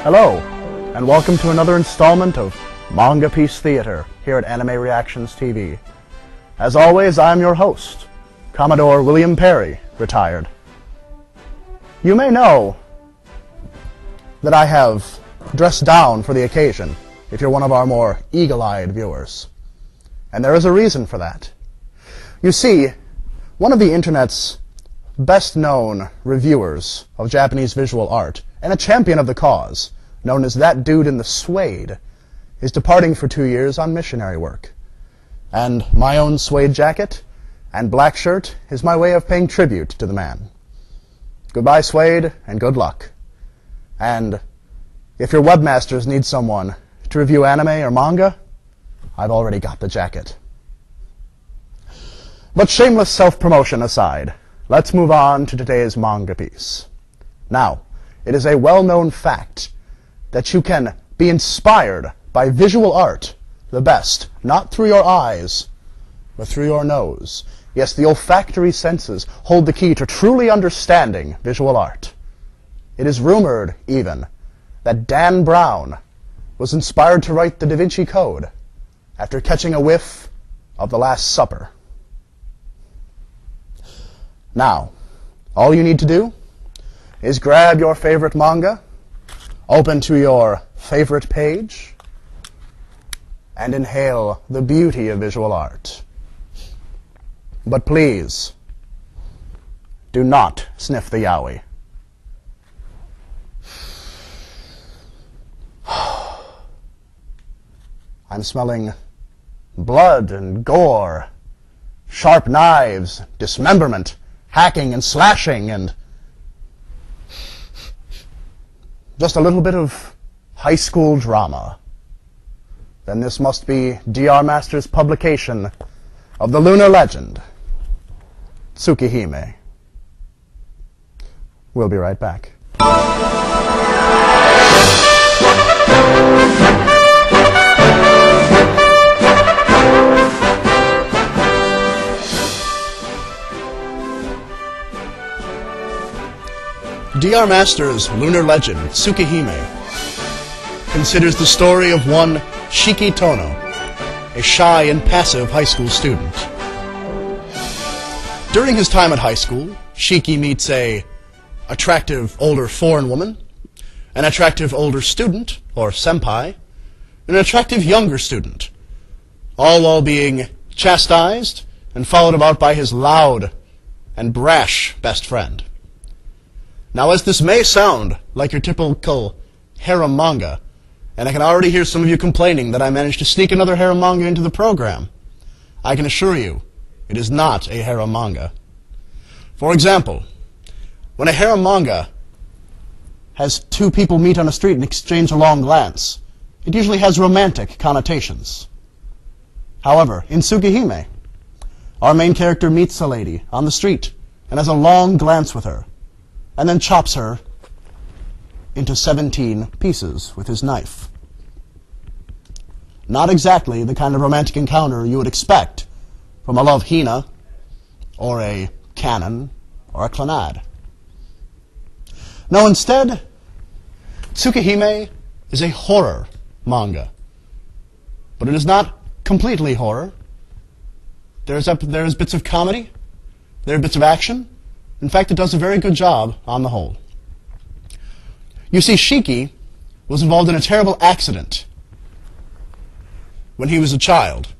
Hello, and welcome to another installment of Manga Piece Theatre here at Anime Reactions TV. As always, I'm your host, Commodore William Perry, retired. You may know that I have dressed down for the occasion, if you're one of our more eagle-eyed viewers. And there is a reason for that. You see, one of the internet's best-known reviewers of Japanese visual art, and a champion of the cause, known as That Dude in the Suede, is departing for 2 years on missionary work. And my own suede jacket and black shirt is my way of paying tribute to the man. Goodbye, Suede, and good luck. And if your webmasters need someone to review anime or manga, I've already got the jacket. But shameless self-promotion aside, let's move on to today's manga piece. Now, it is a well-known fact that you can be inspired by visual art the best, not through your eyes, but through your nose. Yes, the olfactory senses hold the key to truly understanding visual art. It is rumored, even, that Dan Brown was inspired to write the Da Vinci Code after catching a whiff of The Last Supper. Now, all you need to do is grab your favorite manga, open to your favorite page, and inhale the beauty of visual art. But please, do not sniff the yaoi. I'm smelling blood and gore, sharp knives, dismemberment, hacking and slashing, and just a little bit of high school drama. Then this must be DrMasters' publication of the lunar legend, Tsukinime. We'll be right back. DrMasters' lunar legend, Tsukinime, considers the story of one Shiki Tono, a shy and passive high school student. During his time at high school, Shiki meets an attractive older foreign woman, an attractive older student, or senpai, and an attractive younger student, all while being chastised and followed about by his loud and brash best friend. Now, as this may sound like your typical harem manga, and I can already hear some of you complaining that I managed to sneak another harem manga into the program, I can assure you it is not a harem manga. For example, when a harem manga has two people meet on a street and exchange a long glance, it usually has romantic connotations. However, in Tsukinime, our main character meets a lady on the street and has a long glance with her, and then chops her into 17 pieces with his knife. Not exactly the kind of romantic encounter you would expect from a love hina, or a canon, or a clanade. No, instead, Tsukinime is a horror manga. But it is not completely horror. There's bits of comedy, there are bits of action. In fact, it does a very good job on the whole. You see, Shiki was involved in a terrible accident when he was a child.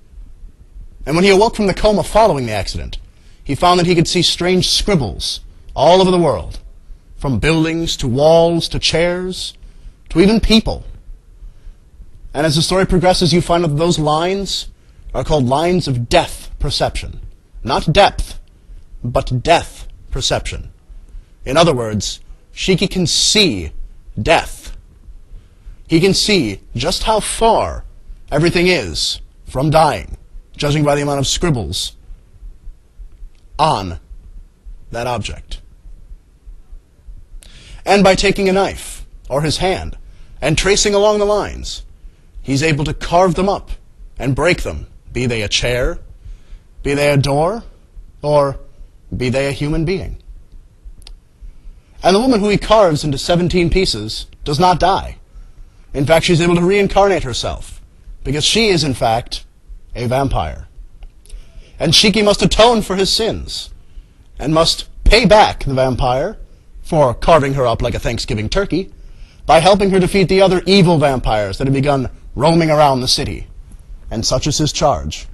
And when he awoke from the coma following the accident, he found that he could see strange scribbles all over the world, from buildings to walls to chairs to even people. And as the story progresses, you find out that those lines are called lines of depth perception. Not depth, but depth perception. In other words, Shiki can see death. He can see just how far everything is from dying, judging by the amount of scribbles on that object. And by taking a knife, or his hand, and tracing along the lines, he's able to carve them up and break them, be they a chair, be they a door, or be they a human being. And the woman who he carves into 17 pieces does not die. In fact, she's able to reincarnate herself, because she is, in fact, a vampire. And Shiki must atone for his sins, and must pay back the vampire for carving her up like a Thanksgiving turkey by helping her defeat the other evil vampires that have begun roaming around the city. And such is his charge.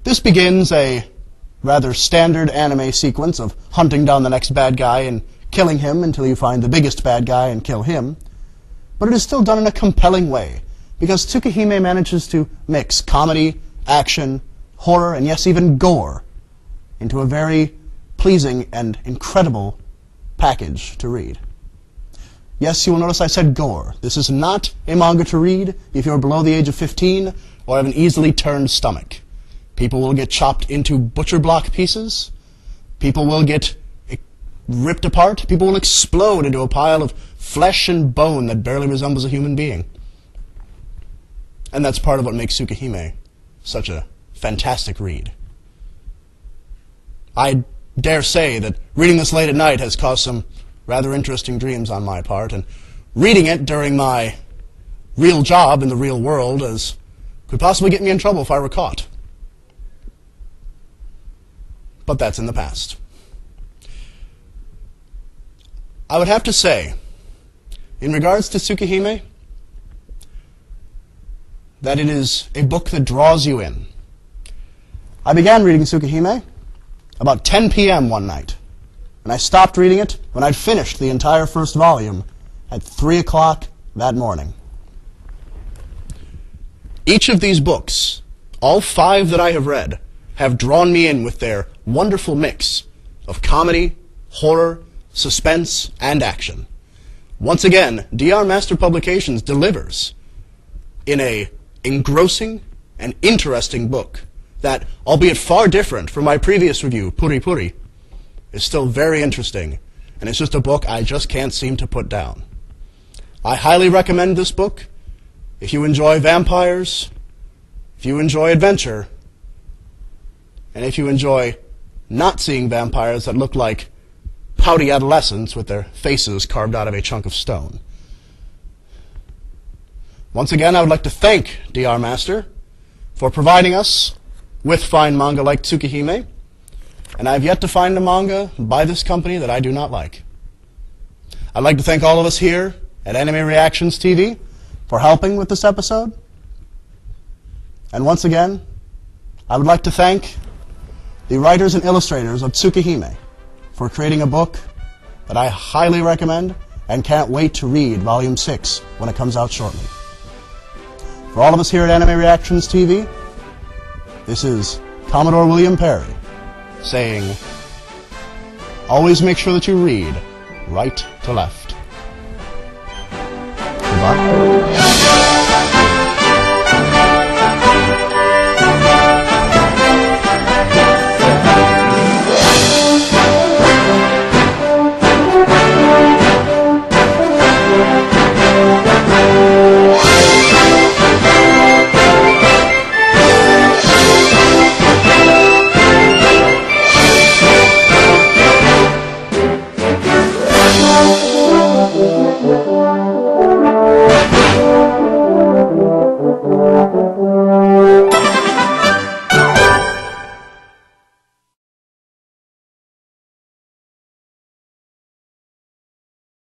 This begins a rather standard anime sequence of hunting down the next bad guy and killing him until you find the biggest bad guy and kill him. But it is still done in a compelling way, because Tsukinime manages to mix comedy, action, horror, and yes, even gore into a very pleasing and incredible package to read. Yes, you will notice I said gore. This is not a manga to read if you're below the age of 15 or have an easily turned stomach. People will get chopped into butcher block pieces. People will get ripped apart. People will explode into a pile of flesh and bone that barely resembles a human being. And that's part of what makes Tsukinime such a fantastic read. I dare say that reading this late at night has caused some rather interesting dreams on my part, and reading it during my real job in the real world could possibly get me in trouble if I were caught. But that's in the past. I would have to say, in regards to Tsukinime, that it is a book that draws you in. I began reading Tsukinime about 10 p.m. one night, and I stopped reading it when I'd finished the entire first volume at 3 o'clock that morning. Each of these books, all 5 that I have read, have drawn me in with their wonderful mix of comedy, horror, suspense, and action. Once again, DrMasters Publications delivers in a engrossing and interesting book that, albeit far different from my previous review, Puri Puri, is still very interesting, and it's just a book I just can't seem to put down. I highly recommend this book if you enjoy vampires, if you enjoy adventure, and if you enjoy not seeing vampires that look like pouty adolescents with their faces carved out of a chunk of stone. Once again, I would like to thank DrMasters for providing us with fine manga like Tsukinime, and I have yet to find a manga by this company that I do not like. I'd like to thank all of us here at Anime Reactions TV for helping with this episode. And once again, I would like to thank the writers and illustrators of Tsukinime for creating a book that I highly recommend and can't wait to read Volume 6 when it comes out shortly. For all of us here at Anime Reactions TV, this is Commodore William Perry saying, always make sure that you read right to left. Goodbye.